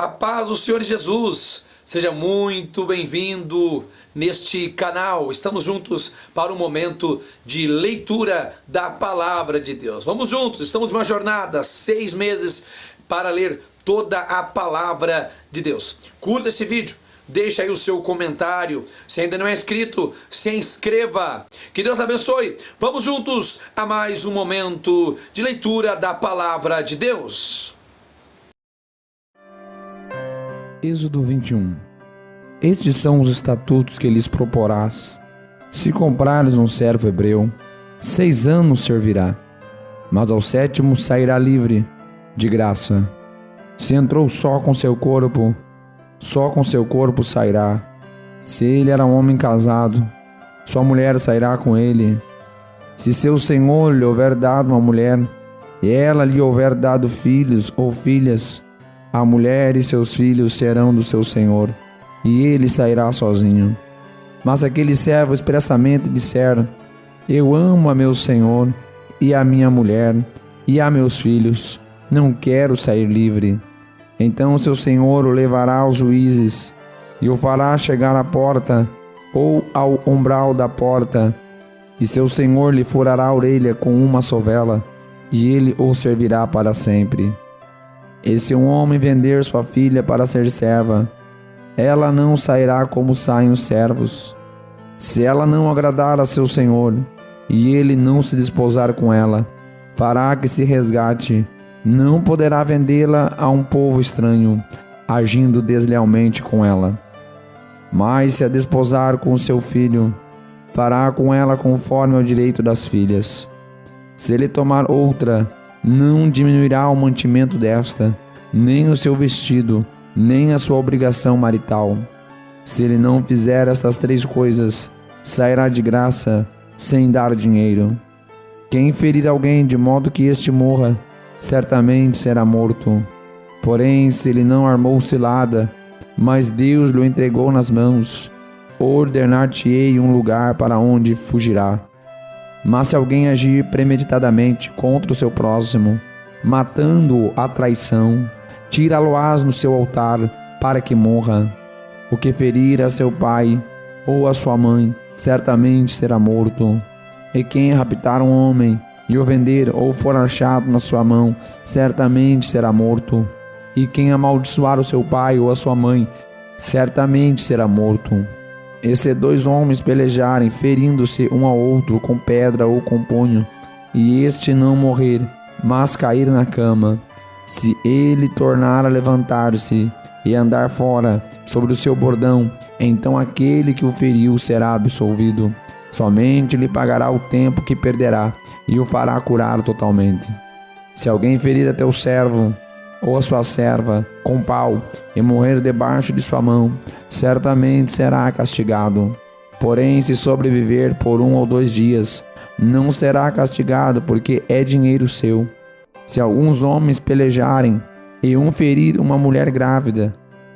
A paz do Senhor Jesus, seja muito bem-vindo neste canal. Estamos juntos para um momento de leitura da Palavra de Deus. Vamos juntos, estamos numa jornada, 6 meses para ler toda a Palavra de Deus. Curta esse vídeo, deixa aí o seu comentário. Se ainda não é inscrito, se inscreva. Que Deus abençoe. Vamos juntos a mais um momento de leitura da Palavra de Deus. Êxodo 21. Estes são os estatutos que lhes proporás. Se comprares um servo hebreu, 6 anos servirá, mas ao 7º sairá livre, de graça. Se entrou só com seu corpo sairá. Se ele era um homem casado, sua mulher sairá com ele. Se seu senhor lhe houver dado uma mulher, e ela lhe houver dado filhos ou filhas, a mulher e seus filhos serão do seu senhor, e ele sairá sozinho. Mas aquele servo expressamente disser: eu amo a meu senhor, e a minha mulher, e a meus filhos, não quero sair livre. Então seu senhor o levará aos juízes, e o fará chegar à porta, ou ao umbral da porta, e seu senhor lhe furará a orelha com uma sovela, e ele o servirá para sempre. E se um homem vender sua filha para ser serva, ela não sairá como saem os servos. Se ela não agradar a seu senhor, e ele não se desposar com ela, fará que se resgate. Não poderá vendê-la a um povo estranho, agindo deslealmente com ela. Mas se a desposar com seu filho, fará com ela conforme ao direito das filhas. Se ele tomar outra, não diminuirá o mantimento desta, nem o seu vestido, nem a sua obrigação marital. Se ele não fizer estas 3 coisas, sairá de graça, sem dar dinheiro. Quem ferir alguém de modo que este morra, certamente será morto. Porém, se ele não armou cilada, mas Deus lhe entregou nas mãos, ordenar-te-ei um lugar para onde fugirá. Mas se alguém agir premeditadamente contra o seu próximo, matando-o à traição, tira-lo-ás no seu altar, para que morra. O que ferir a seu pai ou a sua mãe, certamente será morto. E quem raptar um homem, e o vender ou for achado na sua mão, certamente será morto. E quem amaldiçoar o seu pai ou a sua mãe, certamente será morto. E se 2 homens pelejarem, ferindo-se um ao outro com pedra ou com punho, e este não morrer, mas cair na cama, se ele tornar a levantar-se e andar fora sobre o seu bordão, então aquele que o feriu será absolvido. Somente lhe pagará o tempo que perderá, e o fará curar totalmente. Se alguém ferir a teu servo ou a sua serva com pau, e morrer debaixo de sua mão, certamente será castigado. Porém, se sobreviver por 1 ou 2 dias, não será castigado, porque é dinheiro seu. Se alguns homens pelejarem, e um ferir uma mulher grávida,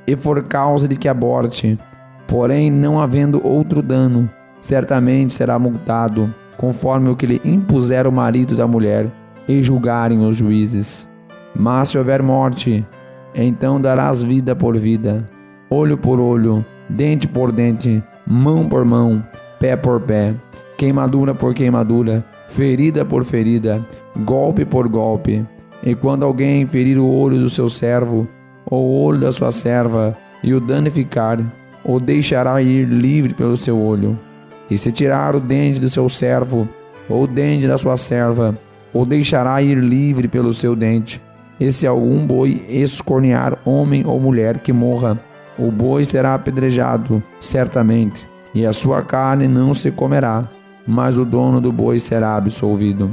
e for causa de que aborte, porém não havendo outro dano, certamente será multado, conforme o que lhe impuser o marido da mulher, e julgarem os juízes. Mas se houver morte, então darás vida por vida, olho por olho, dente por dente, mão por mão, pé por pé, queimadura por queimadura, ferida por ferida, golpe por golpe. E quando alguém ferir o olho do seu servo, ou o olho da sua serva, e o danificar, o deixará ir livre pelo seu olho. E se tirar o dente do seu servo, ou o dente da sua serva, o deixará ir livre pelo seu dente. E se algum boi escornear homem ou mulher que morra, o boi será apedrejado, certamente, e a sua carne não se comerá, mas o dono do boi será absolvido.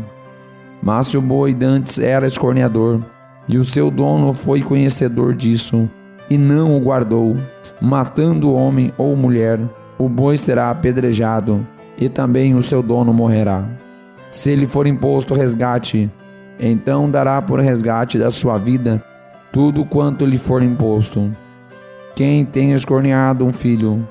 Mas se o boi dantes era escorneador, e o seu dono foi conhecedor disso, e não o guardou, matando o homem ou mulher, o boi será apedrejado, e também o seu dono morrerá. Se lhe for imposto resgate, então dará por resgate da sua vida tudo quanto lhe for imposto. Quem tem escorneado um filho,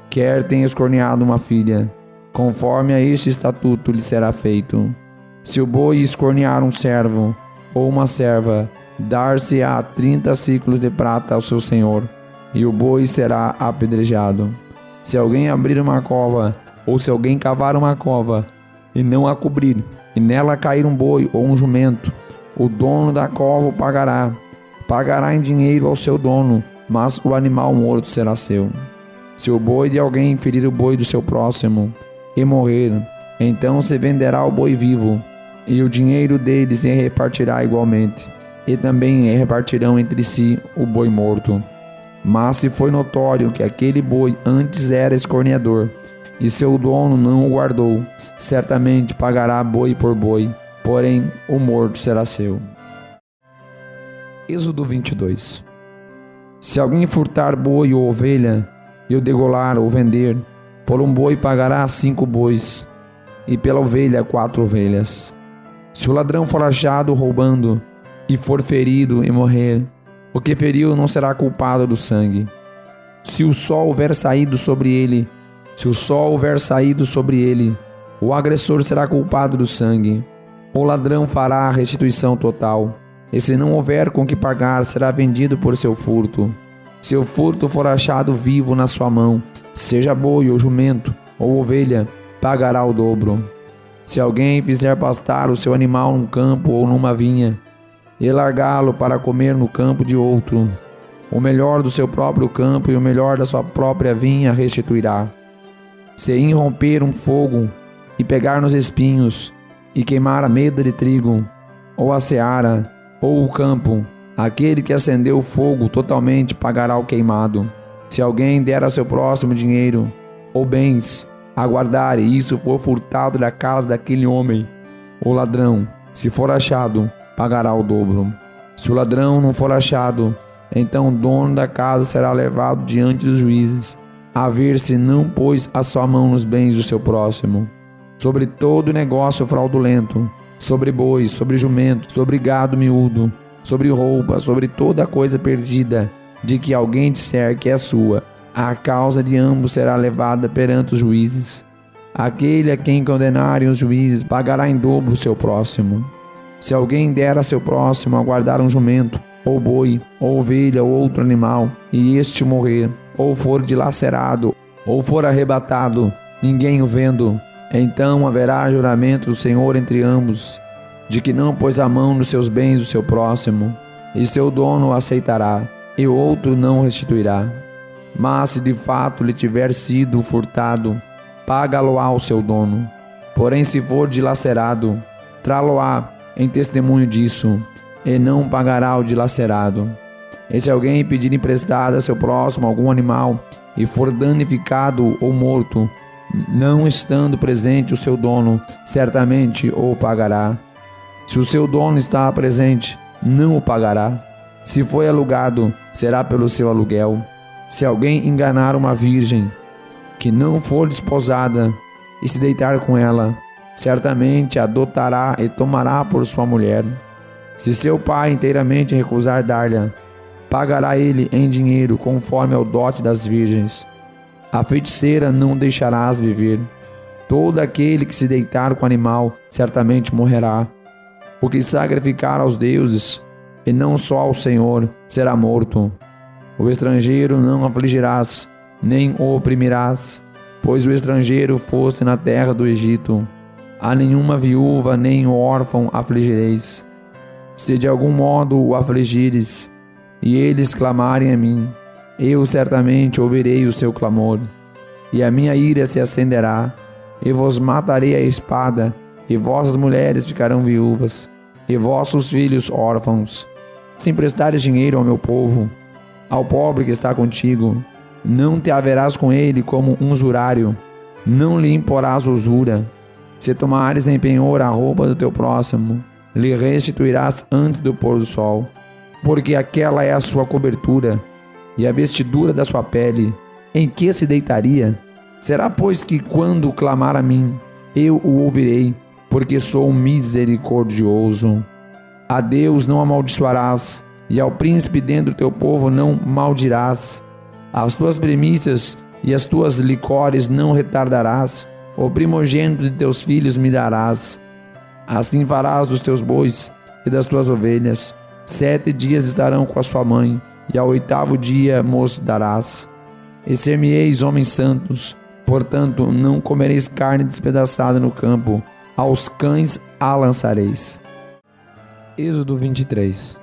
quer tenha escorneado uma filha, conforme a este estatuto lhe será feito. Se o boi escornear um servo ou uma serva, dar-se-á 30 ciclos de prata ao seu senhor, e o boi será apedrejado. Se alguém abrir uma cova, ou se alguém cavar uma cova, e não a cobrir, e nela cair um boi ou um jumento, o dono da cova o pagará. Pagará em dinheiro ao seu dono, mas o animal morto será seu. Se o boi de alguém ferir o boi do seu próximo e morrer, então se venderá o boi vivo, e o dinheiro dele se repartirá igualmente, e também repartirão entre si o boi morto. Mas se foi notório que aquele boi antes era escorneador, e seu dono não o guardou, certamente pagará boi por boi, porém o morto será seu. Êxodo 22. Se alguém furtar boi ou ovelha, e o degolar ou vender, por um boi pagará 5 bois, e pela ovelha 4 ovelhas. Se o ladrão for achado roubando, e for ferido e morrer, o que feriu não será culpado do sangue. Se o sol houver saído sobre ele, o agressor será culpado do sangue. O ladrão fará a restituição total, e se não houver com que pagar, será vendido por seu furto. Se o furto for achado vivo na sua mão, seja boi ou jumento ou ovelha, pagará o dobro. Se alguém fizer pastar o seu animal num campo ou numa vinha, e largá-lo para comer no campo de outro, o melhor do seu próprio campo e o melhor da sua própria vinha restituirá. Se irromper um fogo e pegar nos espinhos, e queimar a meda de trigo, ou a seara, ou o campo, aquele que acendeu o fogo totalmente pagará o queimado. Se alguém der a seu próximo dinheiro ou bens a guardar, e isso for furtado da casa daquele homem, o ladrão, se for achado, pagará o dobro. Se o ladrão não for achado, então o dono da casa será levado diante dos juízes, a ver se não pôs a sua mão nos bens do seu próximo. Sobre todo negócio fraudulento, sobre bois, sobre jumentos, sobre gado miúdo, sobre roupa, sobre toda coisa perdida, de que alguém disser que é sua, a causa de ambos será levada perante os juízes. Aquele a quem condenarem os juízes pagará em dobro o seu próximo. Se alguém der a seu próximo a guardar um jumento, ou boi, ou ovelha, ou outro animal, e este morrer, ou for dilacerado, ou for arrebatado, ninguém o vendo, então haverá juramento do Senhor entre ambos, de que não pôs a mão nos seus bens do seu próximo, e seu dono o aceitará, e o outro não restituirá. Mas se de fato lhe tiver sido furtado, paga-lo-á o seu dono. Porém, se for dilacerado, trá-lo-á em testemunho disso, e não pagará o dilacerado. E se alguém pedir emprestado a seu próximo algum animal, e for danificado ou morto, não estando presente o seu dono, certamente o pagará. Se o seu dono está presente, não o pagará. Se foi alugado, será pelo seu aluguel. Se alguém enganar uma virgem, que não for desposada, e se deitar com ela, certamente a adotará e tomará por sua mulher. Se seu pai inteiramente recusar dar-lhe, pagará ele em dinheiro conforme ao dote das virgens. A feiticeira não deixarás viver. Todo aquele que se deitar com o animal certamente morrerá. O que sacrificar aos deuses, e não só ao Senhor, será morto. O estrangeiro não afligirás, nem o oprimirás, pois o estrangeiro fosse na terra do Egito. A nenhuma viúva nem o órfão afligireis. Se de algum modo o afligires, e eles clamarem a mim, eu certamente ouvirei o seu clamor, e a minha ira se acenderá, e vos matarei a espada, e vossas mulheres ficarão viúvas, e vossos filhos órfãos. Se emprestares dinheiro ao meu povo, ao pobre que está contigo, não te haverás com ele como um usurário, não lhe imporás usura. Se tomares em penhor a roupa do teu próximo, lhe restituirás antes do pôr do sol, porque aquela é a sua cobertura, e a vestidura da sua pele, em que se deitaria? Será, pois, que quando clamar a mim, eu o ouvirei, porque sou misericordioso. A Deus não amaldiçoarás, e ao príncipe dentro do teu povo não maldirás. As tuas primícias e as tuas licores não retardarás, o primogênito de teus filhos me darás. Assim farás dos teus bois e das tuas ovelhas, 7 dias estarão com a sua mãe, e ao 8º dia mos darás. E ser-me-eis homens santos, portanto não comereis carne despedaçada no campo, aos cães a lançareis. Êxodo 23.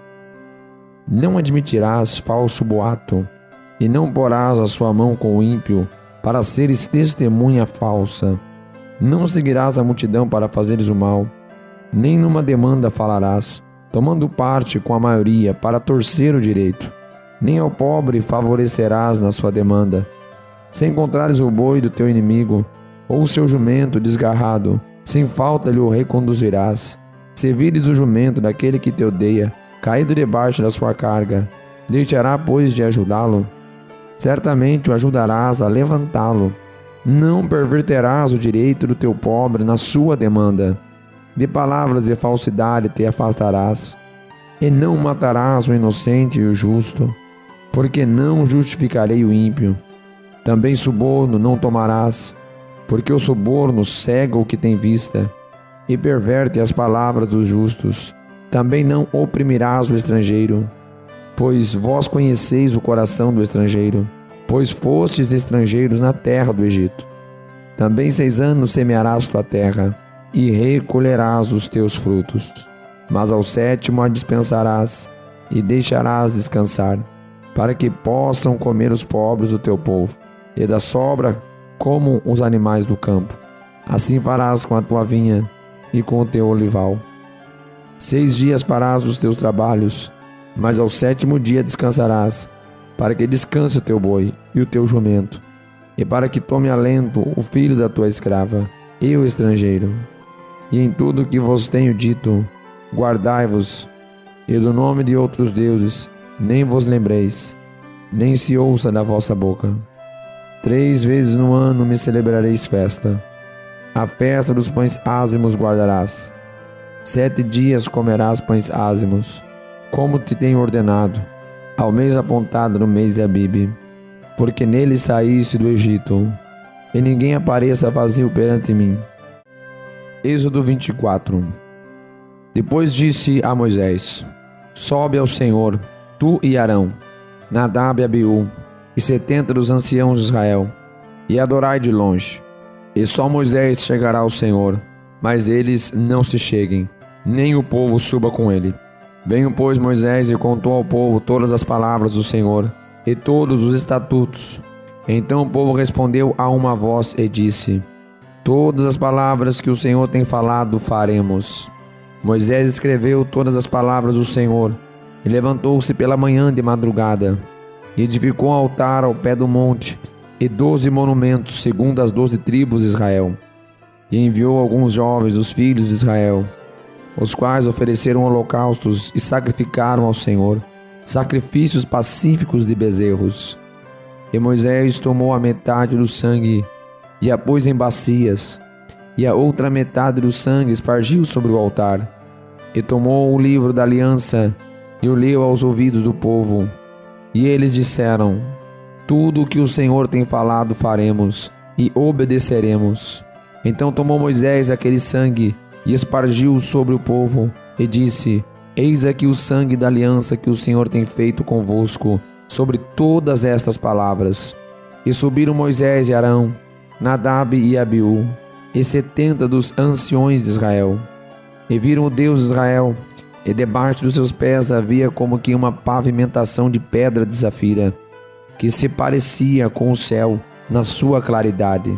Não admitirás falso boato, e não porás a sua mão com o ímpio, para seres testemunha falsa. Não seguirás a multidão para fazeres o mal, nem numa demanda falarás, tomando parte com a maioria para torcer o direito. Nem ao pobre favorecerás na sua demanda. Se encontrares o boi do teu inimigo, ou o seu jumento desgarrado, sem falta lhe o reconduzirás. Se vires o jumento daquele que te odeia, caído debaixo da sua carga, deixará, pois, de ajudá-lo? Certamente o ajudarás a levantá-lo. Não perverterás o direito do teu pobre na sua demanda. De palavras de falsidade te afastarás, e não matarás o inocente e o justo, porque não justificarei o ímpio. Também suborno não tomarás, porque o suborno cega o que tem vista, e perverte as palavras dos justos. Também não oprimirás o estrangeiro, pois vós conheceis o coração do estrangeiro, pois fostes estrangeiros na terra do Egito. Também 6 anos semearás tua terra, e recolherás os teus frutos. Mas ao 7º a dispensarás, e deixarás descansar, para que possam comer os pobres do teu povo, e da sobra como os animais do campo. Assim farás com a tua vinha e com o teu olival. 6 dias farás os teus trabalhos, mas ao 7º dia descansarás, para que descanse o teu boi e o teu jumento, e para que tome alento o filho da tua escrava e o estrangeiro. E em tudo o que vos tenho dito, guardai-vos, e do nome de outros deuses nem vos lembreis, nem se ouça da vossa boca. 3 vezes no ano me celebrareis festa. A festa dos pães ázimos guardarás. 7 dias comerás pães ázimos, como te tenho ordenado, ao mês apontado no mês de Abibe, porque nele saíste do Egito, e ninguém apareça vazio perante mim. Êxodo 24. Depois disse a Moisés: sobe ao Senhor, tu e Arão, Nadab e Abiú, e 70 dos anciãos de Israel, e adorai de longe. E só Moisés chegará ao Senhor, mas eles não se cheguem, nem o povo suba com ele. Veio, pois, Moisés e contou ao povo todas as palavras do Senhor e todos os estatutos. Então o povo respondeu a uma voz e disse: todas as palavras que o Senhor tem falado faremos. Moisés escreveu todas as palavras do Senhor e levantou-se pela manhã de madrugada e edificou um altar ao pé do monte e 12 monumentos segundo as 12 tribos de Israel, e enviou alguns jovens dos filhos de Israel, os quais ofereceram holocaustos e sacrificaram ao Senhor sacrifícios pacíficos de bezerros. E Moisés tomou a metade do sangue e a pôs em bacias, e a outra metade do sangue espargiu sobre o altar. E tomou o livro da aliança e o leu aos ouvidos do povo. E eles disseram: tudo o que o Senhor tem falado faremos e obedeceremos. Então tomou Moisés aquele sangue e espargiu sobre o povo e disse: eis aqui o sangue da aliança que o Senhor tem feito convosco sobre todas estas palavras. E subiram Moisés e Arão, Nadab e Abiú, e 70 dos anciões de Israel, e viram o Deus de Israel, e debaixo dos seus pés havia como que uma pavimentação de pedra de safira, que se parecia com o céu na sua claridade.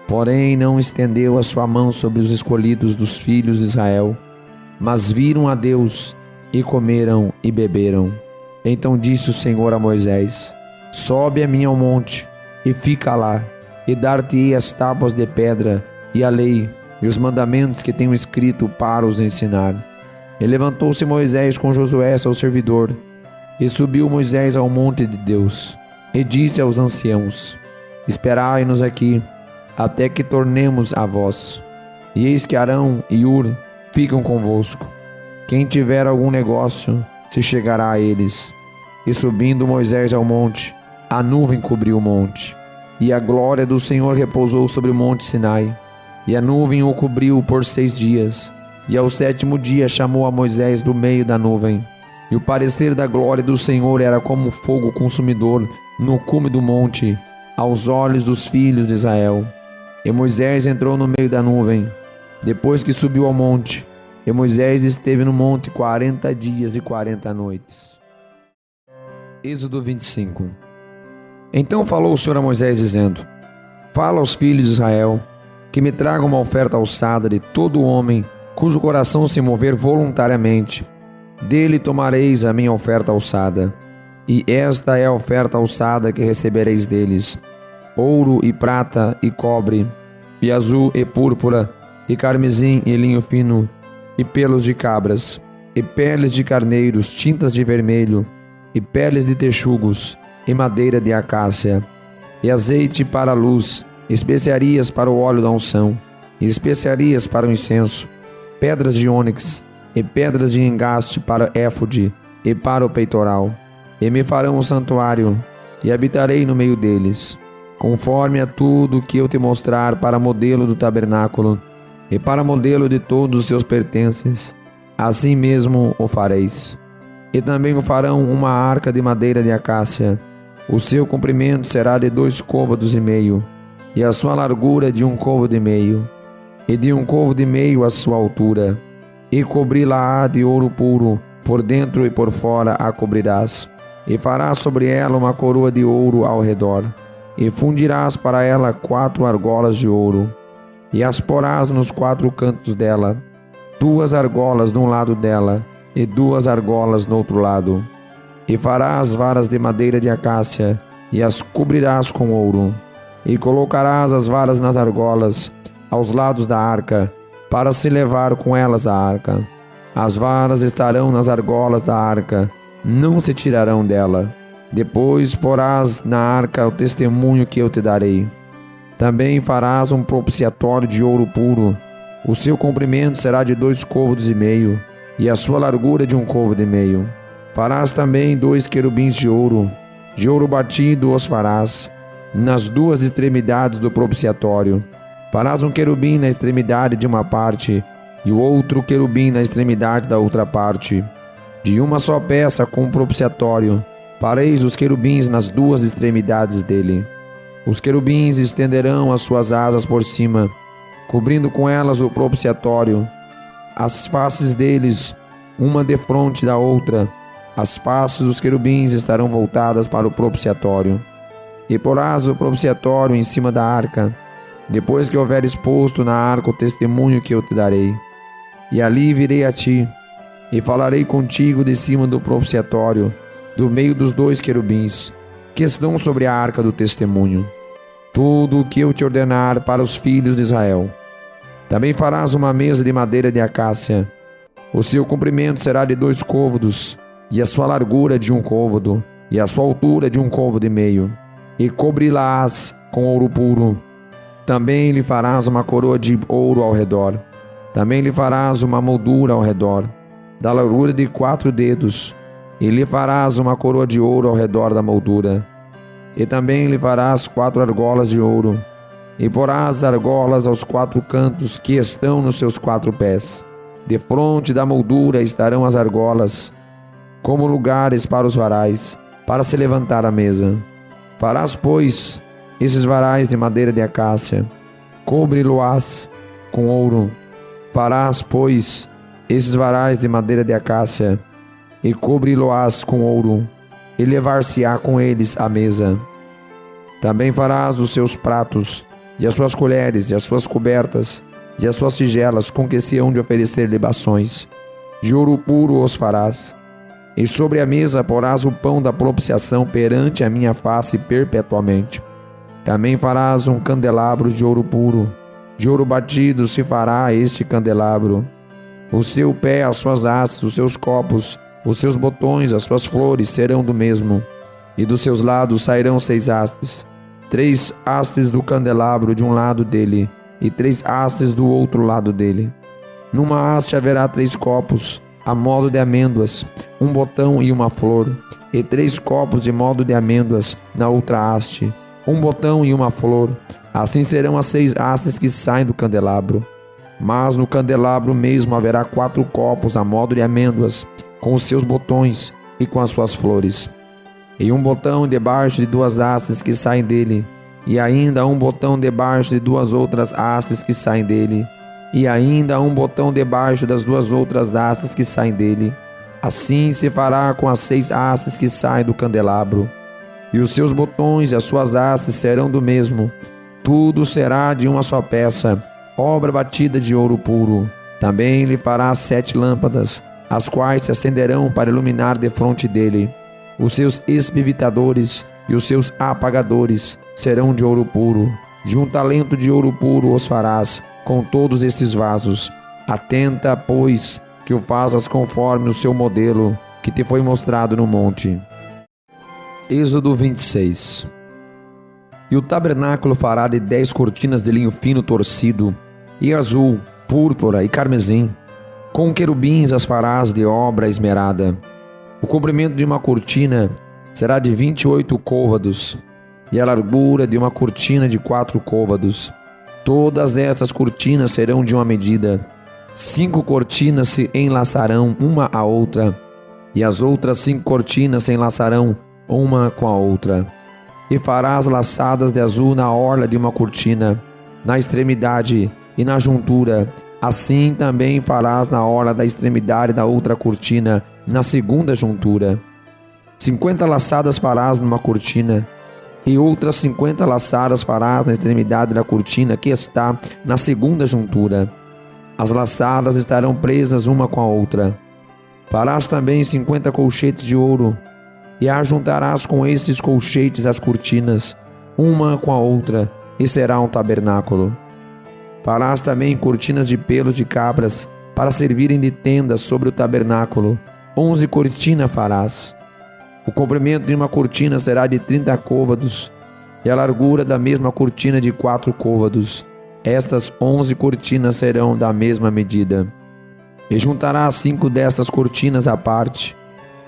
Porém não estendeu a sua mão sobre os escolhidos dos filhos de Israel, mas viram a Deus, e comeram e beberam. Então disse o Senhor a Moisés: sobe a mim ao monte, e fica lá, e dar-te-ei as tábuas de pedra, e a lei, e os mandamentos que tenho escrito para os ensinar. E levantou-se Moisés com Josué seu servidor, e subiu Moisés ao monte de Deus, e disse aos anciãos: esperai-nos aqui, até que tornemos a vós. E eis que Arão e Ur ficam convosco. Quem tiver algum negócio, se chegará a eles. E subindo Moisés ao monte, a nuvem cobriu o monte, e a glória do Senhor repousou sobre o monte Sinai. E a nuvem o cobriu por 6 dias, e ao 7º dia chamou a Moisés do meio da nuvem, E o parecer da glória do Senhor era como fogo consumidor no cume do monte, aos olhos dos filhos de Israel. E Moisés entrou no meio da nuvem, depois que subiu ao monte. E Moisés esteve no monte 40 dias e 40 noites. Êxodo 25. Então falou o Senhor a Moisés, dizendo: Fala aos filhos de Israel, que me tragam uma oferta alçada de todo homem, cujo coração se mover voluntariamente. Dele tomareis a minha oferta alçada. E esta é a oferta alçada que recebereis deles: ouro e prata e cobre, e azul e púrpura, e carmesim e linho fino, e pelos de cabras, e peles de carneiros, tintas de vermelho, e peles de texugos, e madeira de acácia, e azeite para a luz, especiarias para o óleo da unção, e especiarias para o incenso, pedras de ônix, e pedras de engaste para éfode e para o peitoral. E me farão um santuário, e habitarei no meio deles, conforme a tudo que eu te mostrar para modelo do tabernáculo, e para modelo de todos os seus pertences, assim mesmo o fareis. E também o farão uma arca de madeira de acácia. O seu comprimento será de 2 côvados e meio, e a sua largura de 1 côvado e meio, e de 1 côvado e meio a sua altura. E cobri-la-á de ouro puro, por dentro e por fora a cobrirás. E farás sobre ela uma coroa de ouro ao redor, e fundirás para ela 4 argolas de ouro, e as porás nos 4 cantos dela, 2 argolas de um lado dela, e 2 argolas no outro lado. E farás varas de madeira de acácia, e as cobrirás com ouro. E colocarás as varas nas argolas, aos lados da arca, para se levar com elas a arca. As varas estarão nas argolas da arca, não se tirarão dela. Depois porás na arca o testemunho que eu te darei. Também farás um propiciatório de ouro puro. O seu comprimento será de 2 côvados e meio, e a sua largura de 1 côvado e meio. Farás também 2 querubins de ouro batido os farás, nas 2 extremidades do propiciatório. Farás um querubim na extremidade de uma parte, e o outro querubim na extremidade da outra parte. De uma só peça com o propiciatório, fareis os querubins nas 2 extremidades dele. Os querubins estenderão as suas asas por cima, cobrindo com elas o propiciatório. As faces deles, uma defronte da outra, as faces dos querubins estarão voltadas para o propiciatório. E porás o propiciatório em cima da arca, depois que houver exposto na arca o testemunho que eu te darei. E ali virei a ti, e falarei contigo de cima do propiciatório, do meio dos 2 querubins, que estão sobre a arca do testemunho. Tudo o que eu te ordenar para os filhos de Israel. Também farás uma mesa de madeira de acácia. O seu comprimento será de 2 côvados, e a sua largura de 1 côvado, e a sua altura de 1 côvado e meio. E cobri-la-ás com ouro puro. Também lhe farás uma coroa de ouro ao redor. Também lhe farás uma moldura ao redor, da largura de 4 dedos, e lhe farás uma coroa de ouro ao redor da moldura. E também lhe farás 4 argolas de ouro, e porás as argolas aos 4 cantos que estão nos seus 4 pés. Defronte da moldura estarão as argolas, como lugares para os varais, para se levantar a mesa. Farás, pois, esses varais de madeira de acácia, cobre-lo-ás com ouro. Farás, pois, esses varais de madeira de acácia, e cobri-lo-ás com ouro, e levar-se-á com eles à mesa. Também farás os seus pratos, e as suas colheres, e as suas cobertas, e as suas tigelas com que se hão de oferecer libações. De ouro puro os farás. E sobre a mesa porás o pão da propiciação perante a minha face perpetuamente. Também farás um candelabro de ouro puro. De ouro batido se fará este candelabro. O seu pé, as suas hastes, os seus copos, os seus botões, as suas flores serão do mesmo. E dos seus lados sairão 6 hastes. 3 hastes do candelabro de um lado dele, e 3 hastes do outro lado dele. Numa haste haverá 3 copos, a modo de amêndoas, um botão e uma flor, e 3 copos de modo de amêndoas na outra haste, um botão e uma flor. Assim serão as 6 hastes que saem do candelabro. Mas no candelabro mesmo haverá 4 copos a modo de amêndoas, com os seus botões e com as suas flores. E um botão debaixo de 2 hastes que saem dele, e ainda um botão debaixo de 2 outras hastes que saem dele, e ainda um botão debaixo das 2 outras hastes que saem dele. Assim se fará com as 6 hastes que saem do candelabro. E os seus botões e as suas hastes serão do mesmo. Tudo será de uma só peça, obra batida de ouro puro. Também lhe fará 7 lâmpadas, as quais se acenderão para iluminar defronte dele. Os seus espivitadores e os seus apagadores serão de ouro puro. De um talento de ouro puro os farás com todos estes vasos. Atenta, pois, que o faças conforme o seu modelo que te foi mostrado no monte. Êxodo 26. E o tabernáculo fará de 10 cortinas de linho fino torcido, e azul, púrpura e carmesim. Com querubins as farás de obra esmerada. O comprimento de uma cortina será de 28 côvados, e a largura de uma cortina de 4 côvados. Todas essas cortinas serão de uma medida. 5 cortinas se enlaçarão uma à outra, e as outras 5 cortinas se enlaçarão uma com a outra. E farás laçadas de azul na orla de uma cortina, na extremidade e na juntura. Assim também farás na orla da extremidade da outra cortina, na segunda juntura. 50 laçadas farás numa cortina, e outras 50 laçadas farás na extremidade da cortina que está na segunda juntura. As laçadas estarão presas uma com a outra. Farás também 50 colchetes de ouro, e ajuntarás com estes colchetes as cortinas, uma com a outra, e será um tabernáculo. Farás também cortinas de pelos de cabras, para servirem de tendas sobre o tabernáculo. 11 cortinas farás. O comprimento de uma cortina será de 30 côvados, e a largura da mesma cortina de 4 côvados. Estas 11 cortinas serão da mesma medida. E juntarás 5 destas cortinas à parte,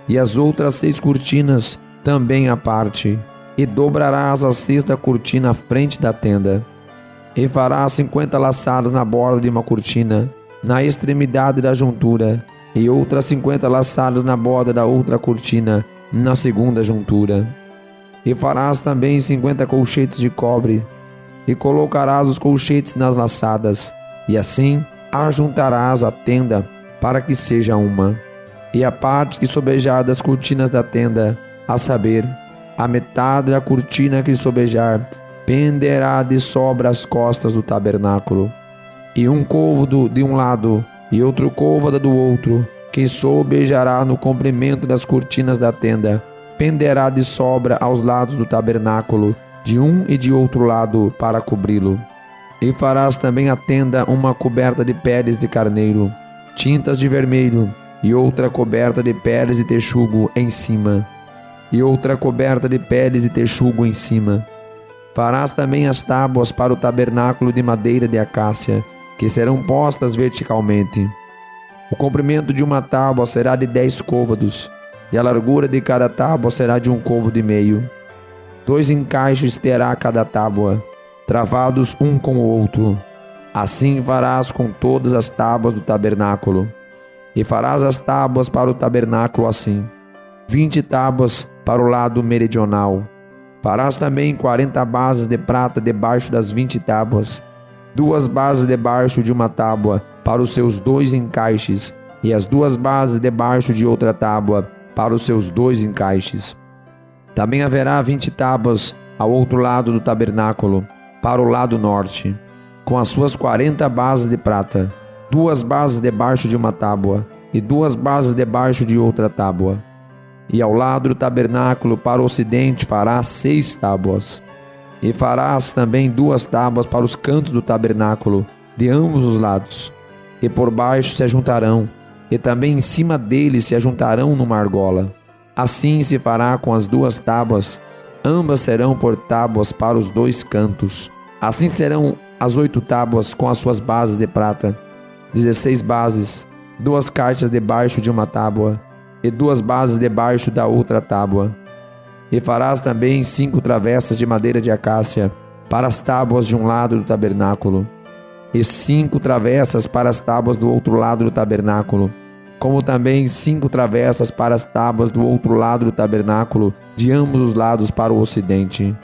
e as outras 6 cortinas também à parte, e dobrarás a 6ª cortina à frente da tenda. E farás 50 laçadas na borda de uma cortina, na extremidade da juntura, e outras 50 laçadas na borda da outra cortina, na segunda juntura. E farás também 50 colchetes de cobre, e colocarás os colchetes nas laçadas, e assim ajuntarás a tenda para que seja uma. E a parte que sobejar das cortinas da tenda, a saber, a metade da cortina que sobejar, penderá de sobre as costas do tabernáculo. E um côvado de um lado e outro côvado do outro, que sobejará no comprimento das cortinas da tenda, penderá de sobra aos lados do tabernáculo, de um e de outro lado, para cobri-lo. E farás também a tenda uma coberta de peles de carneiro, tintas de vermelho, e outra coberta de peles de texugo em cima, e outra coberta de peles de texugo em cima. Farás também as tábuas para o tabernáculo de madeira de acácia, que serão postas verticalmente. O comprimento de uma tábua será de 10 côvados, e a largura de cada tábua será de 1 côvado e meio. 2 encaixes terá cada tábua, travados um com o outro. Assim farás com todas as tábuas do tabernáculo. E farás as tábuas para o tabernáculo assim: 20 tábuas para o lado meridional. Farás também 40 bases de prata debaixo das 20 tábuas, 2 bases debaixo de uma tábua para os seus 2 encaixes, e as 2 bases debaixo de outra tábua para os seus 2 encaixes. Também haverá 20 tábuas ao outro lado do tabernáculo, para o lado norte, com as suas 40 bases de prata, 2 bases debaixo de uma tábua e 2 bases debaixo de outra tábua. E ao lado do tabernáculo para o ocidente farás 6 tábuas. E farás também 2 tábuas para os cantos do tabernáculo, de ambos os lados. E por baixo se ajuntarão, e também em cima deles se ajuntarão numa argola. Assim se fará com as 2 tábuas, ambas serão por tábuas para os 2 cantos. Assim serão as 8 tábuas com as suas bases de prata, 16 bases, 2 caixas debaixo de uma tábua, e 2 bases debaixo da outra tábua. E farás também 5 travessas de madeira de acácia para as tábuas de um lado do tabernáculo, e 5 travessas para as tábuas do outro lado do tabernáculo, como também 5 travessas para as tábuas do outro lado do tabernáculo, de ambos os lados para o ocidente.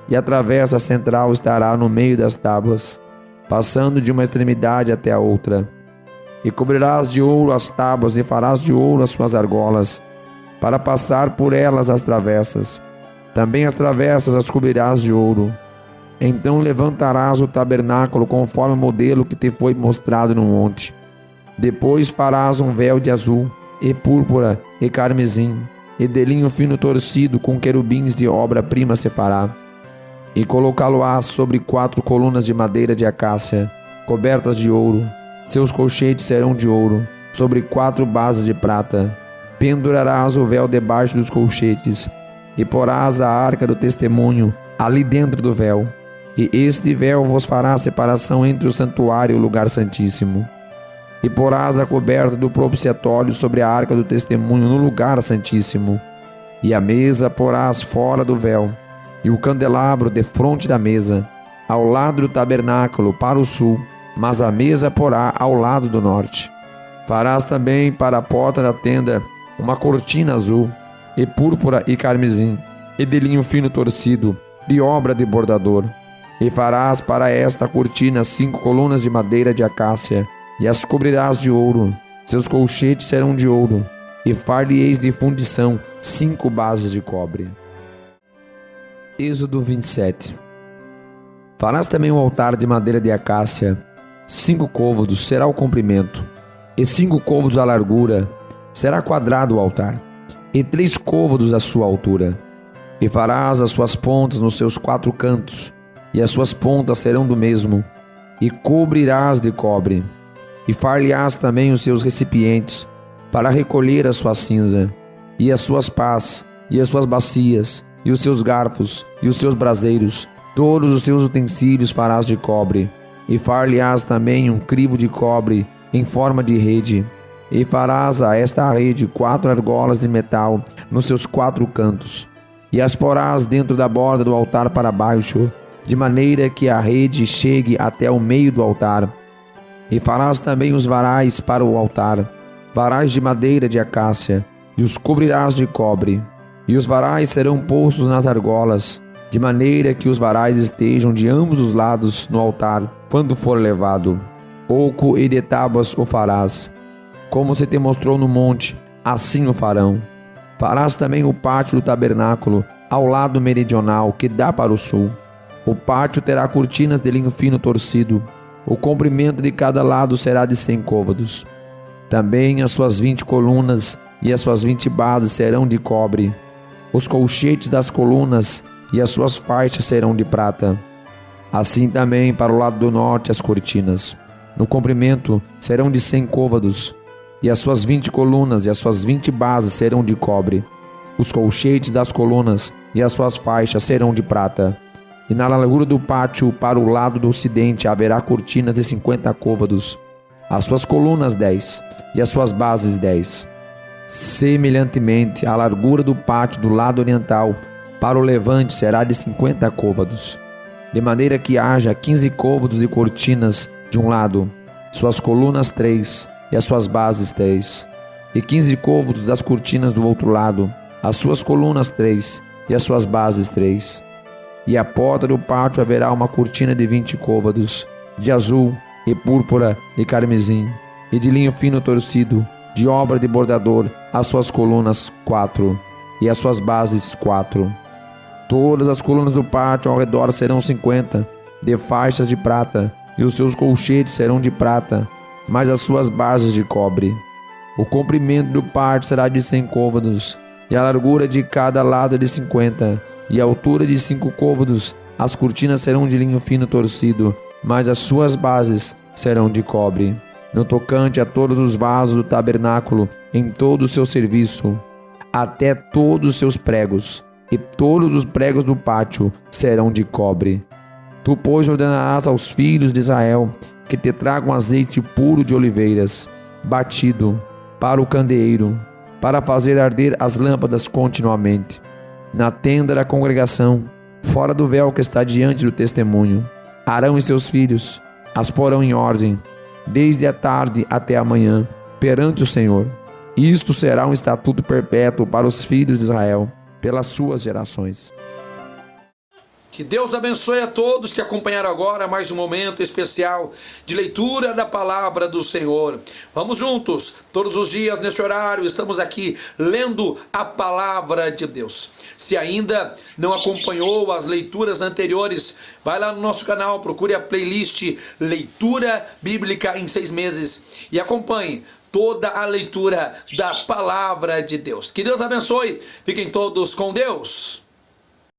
E a travessa central estará no meio das tábuas, passando de uma extremidade até a outra. E cobrirás de ouro as tábuas e farás de ouro as suas argolas, para passar por elas as travessas. Também as travessas as cobrirás de ouro. Então levantarás o tabernáculo conforme o modelo que te foi mostrado no monte. Depois farás um véu de azul, e púrpura, e carmesim, e de linho fino torcido com querubins de obra-prima se fará. E colocá-lo-ás sobre 4 colunas de madeira de acácia, cobertas de ouro. Seus colchetes serão de ouro, sobre 4 bases de prata. Pendurarás o véu debaixo dos colchetes, e porás a arca do testemunho ali dentro do véu. E este véu vos fará separação entre o santuário e o lugar santíssimo. E porás a coberta do propiciatório sobre a arca do testemunho no lugar santíssimo. E a mesa porás fora do véu, e o candelabro defronte da mesa, ao lado do tabernáculo para o sul, mas a mesa porá ao lado do norte. Farás também para a porta da tenda uma cortina azul, e púrpura e carmesim, e de linho fino torcido, de obra de bordador. E farás para esta cortina 5 colunas de madeira de acácia, e as cobrirás de ouro. Seus colchetes serão de ouro, e far-lhe-eis de fundição 5 bases de cobre. Êxodo 27. Farás também um altar de madeira de acácia, 5 côvados será o comprimento, e 5 côvados a largura, será quadrado o altar, e 3 côvados a sua altura. E farás as suas pontas nos seus 4 cantos, e as suas pontas serão do mesmo, e cobrirás de cobre. E far-lhe-ás também os seus recipientes, para recolher a sua cinza, e as suas pás, e as suas bacias, e os seus garfos, e os seus braseiros, todos os seus utensílios farás de cobre. E far-lhe-ás também um crivo de cobre em forma de rede. E farás a esta rede 4 argolas de metal nos seus 4 cantos, e as porás dentro da borda do altar para baixo, de maneira que a rede chegue até o meio do altar. E farás também os varais para o altar, varais de madeira de acácia, e os cobrirás de cobre. E os varais serão postos nas argolas, de maneira que os varais estejam de ambos os lados no altar, quando for levado. Oco e de tábuas o farás, como se te mostrou no monte, assim o farão. Farás também o pátio do tabernáculo, ao lado meridional, que dá para o sul. O pátio terá cortinas de linho fino torcido. O comprimento de cada lado será de 100 côvados. Também as suas 20 colunas e as suas 20 bases serão de cobre. Os colchetes das colunas e as suas faixas serão de prata. Assim também para o lado do norte as cortinas. No comprimento serão de 100 côvados. E as suas 20 colunas e as suas 20 bases serão de cobre. Os colchetes das colunas e as suas faixas serão de prata. E na largura do pátio para o lado do ocidente haverá cortinas de 50 côvados. As suas colunas 10 e as suas bases 10. Semelhantemente, a largura do pátio do lado oriental para o levante será de 50 côvados, de maneira que haja 15 côvados de cortinas de um lado, suas colunas 3 e as suas bases 3, e 15 côvados das cortinas do outro lado, as suas colunas 3 e as suas bases 3. E à porta do pátio haverá uma cortina de 20 côvados, de azul e púrpura e carmesim, e de linho fino torcido, de obra de bordador, as suas colunas 4 e as suas bases 4. Todas as colunas do pátio ao redor serão 50, de faixas de prata, e os seus colchetes serão de prata, mas as suas bases de cobre. O comprimento do pátio será de 100 côvados, e a largura de cada lado de 50, e a altura de 5 côvados. As cortinas serão de linho fino torcido, mas as suas bases serão de cobre. No tocante a todos os vasos do tabernáculo, em todo o seu serviço, até todos os seus pregos, e todos os pregos do pátio serão de cobre. Tu, pois, ordenarás aos filhos de Israel que te tragam azeite puro de oliveiras, batido, para o candeeiro, para fazer arder as lâmpadas continuamente, na tenda da congregação, fora do véu que está diante do testemunho. Arão e seus filhos as porão em ordem, desde a tarde até a manhã, perante o Senhor. Isto será um estatuto perpétuo para os filhos de Israel, pelas suas gerações. Que Deus abençoe a todos que acompanharam agora mais um momento especial de leitura da palavra do Senhor. Vamos juntos, todos os dias neste horário, estamos aqui lendo a palavra de Deus. Se ainda não acompanhou as leituras anteriores, vai lá no nosso canal, procure a playlist Leitura Bíblica em 6 meses e acompanhe toda a leitura da palavra de Deus. Que Deus abençoe, fiquem todos com Deus.